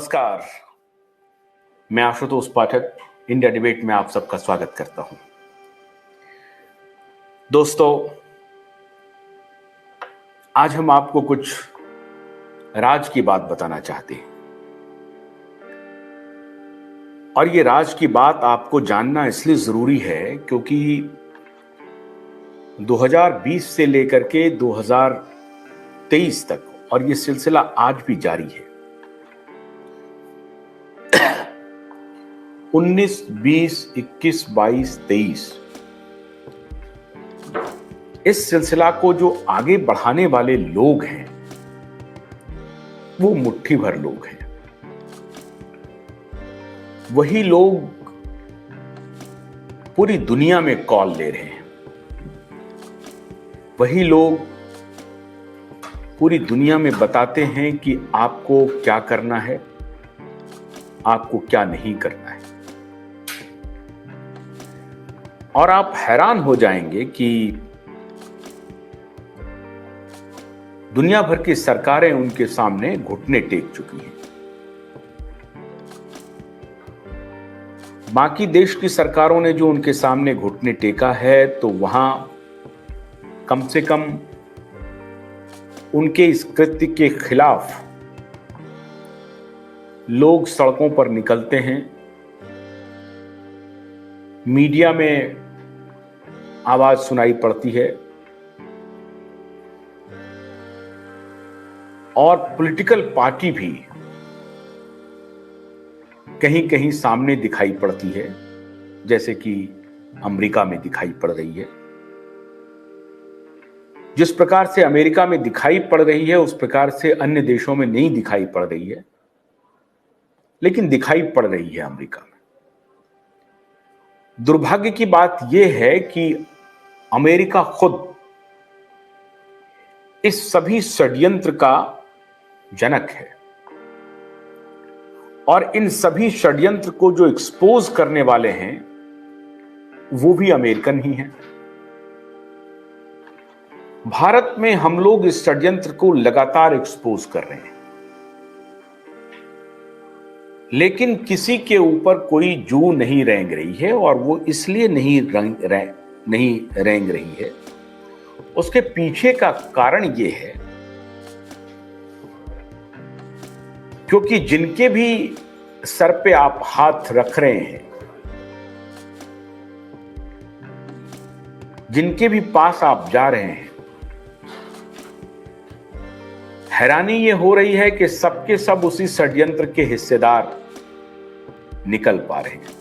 नमस्कार। मैं आशुतोष पाठक India debate में आप सबका स्वागत करता हूं। दोस्तों, आज हम आपको कुछ राज की बात बताना चाहते हैं और ये राज की बात आपको जानना इसलिए जरूरी है क्योंकि 2020 से लेकर के 2023 तक, और ये सिलसिला आज भी जारी है, 19, 20, 21, 22, 23 इस सिलसिला को जो आगे बढ़ाने वाले लोग हैं वो मुट्ठी भर लोग हैं। वही लोग पूरी दुनिया में कॉल ले रहे हैं, वही लोग पूरी दुनिया में बताते हैं कि आपको क्या करना है, आपको क्या नहीं करना है। और आप हैरान हो जाएंगे कि दुनिया भर की सरकारें उनके सामने घुटने टेक चुकी हैं। बाकी देश की सरकारों ने जो उनके सामने घुटने टेका है, तो वहां कम से कम उनके इस कृत्य के खिलाफ लोग सड़कों पर निकलते हैं, मीडिया में आवाज सुनाई पड़ती है और पॉलिटिकल पार्टी भी कहीं कहीं सामने दिखाई पड़ती है, जैसे कि अमेरिका में दिखाई पड़ रही है। जिस प्रकार से अमेरिका में दिखाई पड़ रही है उस प्रकार से अन्य देशों में नहीं दिखाई पड़ रही है, लेकिन दिखाई पड़ रही है अमेरिका में। दुर्भाग्य की बात यह है कि अमेरिका खुद इस सभी षड्यंत्र का जनक है और इन सभी षड्यंत्र को जो एक्सपोज करने वाले हैं वो भी अमेरिकन ही हैं। भारत में हम लोग इस षड्यंत्र को लगातार एक्सपोज कर रहे हैं, लेकिन किसी के ऊपर कोई जू नहीं रेंग रही है, और वो इसलिए नहीं रेंग रही है, उसके पीछे का कारण ये है क्योंकि जिनके भी सर पे आप हाथ रख रहे हैं, जिनके भी पास आप जा रहे हैं, हैरानी ये हो रही है कि सबके सब उसी षड्यंत्र के हिस्सेदार निकल पा रहे हैं।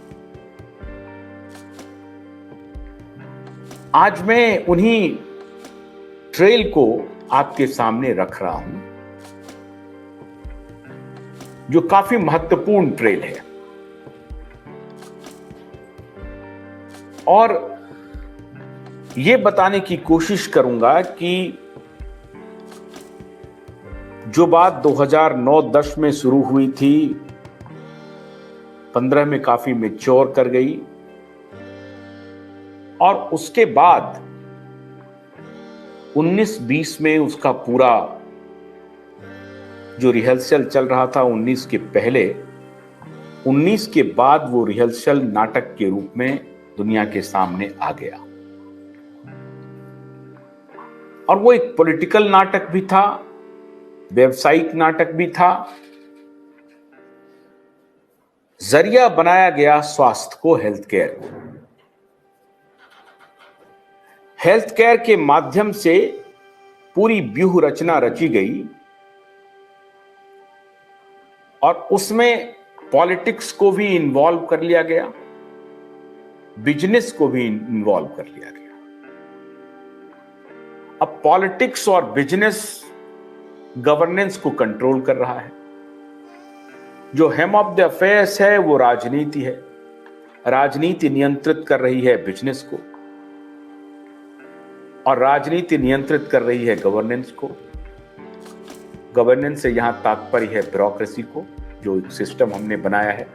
आज मैं उन्हीं ट्रेल को आपके सामने रख रहा हूं जो काफी महत्वपूर्ण ट्रेल है, और यह बताने की कोशिश करूंगा कि जो बात 2009-10 में शुरू हुई थी, 15 में काफी मैच्योर कर गई, और उसके बाद 19-20 में उसका पूरा जो रिहर्सल चल रहा था 19 के पहले, 19 के बाद वो रिहर्सल नाटक के रूप में दुनिया के सामने आ गया। और वो एक पॉलिटिकल नाटक भी था, व्यावसायिक नाटक भी था, जरिया बनाया गया स्वास्थ्य को, हेल्थ केयर को। हेल्थ केयर के माध्यम से पूरी व्यूह रचना रची गई और उसमें पॉलिटिक्स को भी इन्वॉल्व कर लिया गया, बिजनेस को भी इन्वॉल्व कर लिया गया। अब पॉलिटिक्स और बिजनेस गवर्नेंस को कंट्रोल कर रहा है। जो हेम ऑफ द अफेयर्स है वो राजनीति है। राजनीति नियंत्रित कर रही है बिजनेस को और राजनीति नियंत्रित कर रही है गवर्नेंस को। गवर्नेंस से यहां तात्पर्य है ब्यूरोक्रेसी को, जो एक सिस्टम हमने बनाया है,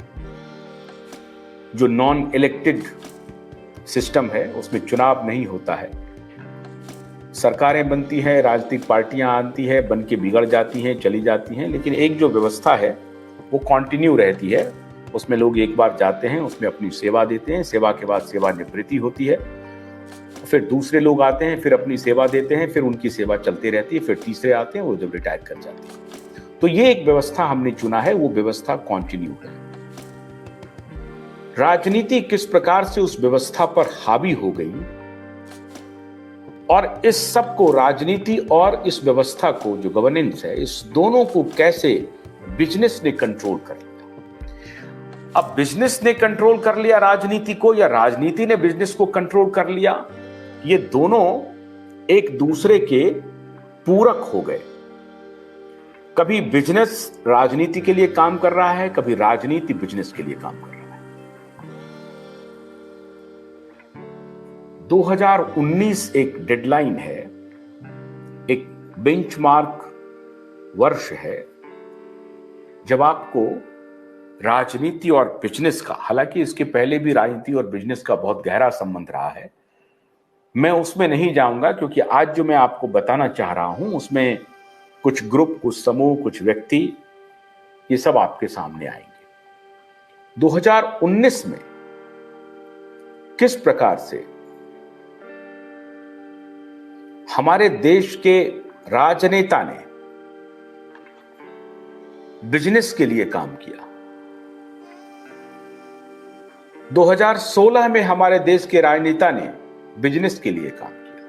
जो नॉन इलेक्टेड सिस्टम है, उसमें चुनाव नहीं होता है। सरकारें बनती हैं, राजनीतिक पार्टियां आती हैं, बन के बिगड़ जाती हैं, चली जाती हैं, लेकिन एक जो व्यवस्था है वो कंटिन्यू रहती है। उसमें लोग एक बार जाते हैं, उसमें अपनी सेवा देते हैं, सेवा के बाद सेवानिवृत्ति होती है, फिर दूसरे लोग आते हैं, फिर अपनी सेवा देते हैं, फिर उनकी सेवा चलती रहती है, फिर तीसरे आते हैं, वो जब रिटायर कर जाते हैं। तो ये एक व्यवस्था हमने चुना है, वो व्यवस्था कंटिन्यू है। राजनीति किस प्रकार से उस व्यवस्था पर हावी हो गई और इस सब को, राजनीति और इस व्यवस्था को, जो गवर्नेंस है, इस दोनों को कैसे बिजनेस ने कंट्रोल कर लिया। अब बिजनेस ने कंट्रोल कर लिया राजनीति को या राजनीति ने बिजनेस को कंट्रोल कर लिया, ये दोनों एक दूसरे के पूरक हो गए। कभी बिजनेस राजनीति के लिए काम कर रहा है, कभी राजनीति बिजनेस के लिए काम कर रहा है। 2019 एक डेडलाइन है, एक बेंचमार्क वर्ष है, जब आपको राजनीति और बिजनेस का, हालांकि इसके पहले भी राजनीति और बिजनेस का बहुत गहरा संबंध रहा है, मैं उसमें नहीं जाऊंगा, क्योंकि आज जो मैं आपको बताना चाह रहा हूं उसमें कुछ ग्रुप, कुछ समूह, कुछ व्यक्ति, ये सब आपके सामने आएंगे। 2019 में किस प्रकार से हमारे देश के राजनेता ने बिजनेस के लिए काम किया। 2016 में हमारे देश के राजनेता ने बिजनेस के लिए काम किया,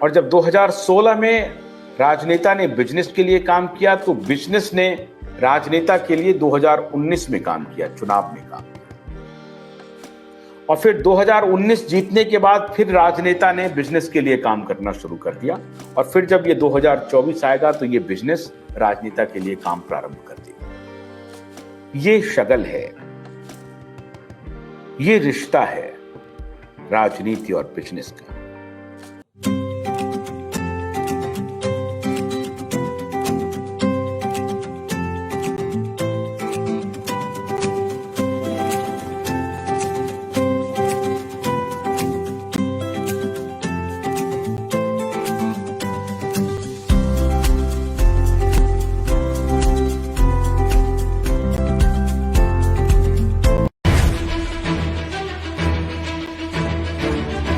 और जब 2016 में राजनेता ने बिजनेस के लिए काम किया तो बिजनेस ने राजनेता के लिए 2019 में काम किया, चुनाव में काम किया, और फिर 2019 जीतने के बाद फिर राजनेता ने बिजनेस के लिए काम करना शुरू कर दिया, और फिर जब ये 2024 आएगा तो ये बिजनेस राजनेता के लिए काम प्रारंभ कर देगा। ये शगल है, ये रिश्ता है राजनीति और बिजनेस का।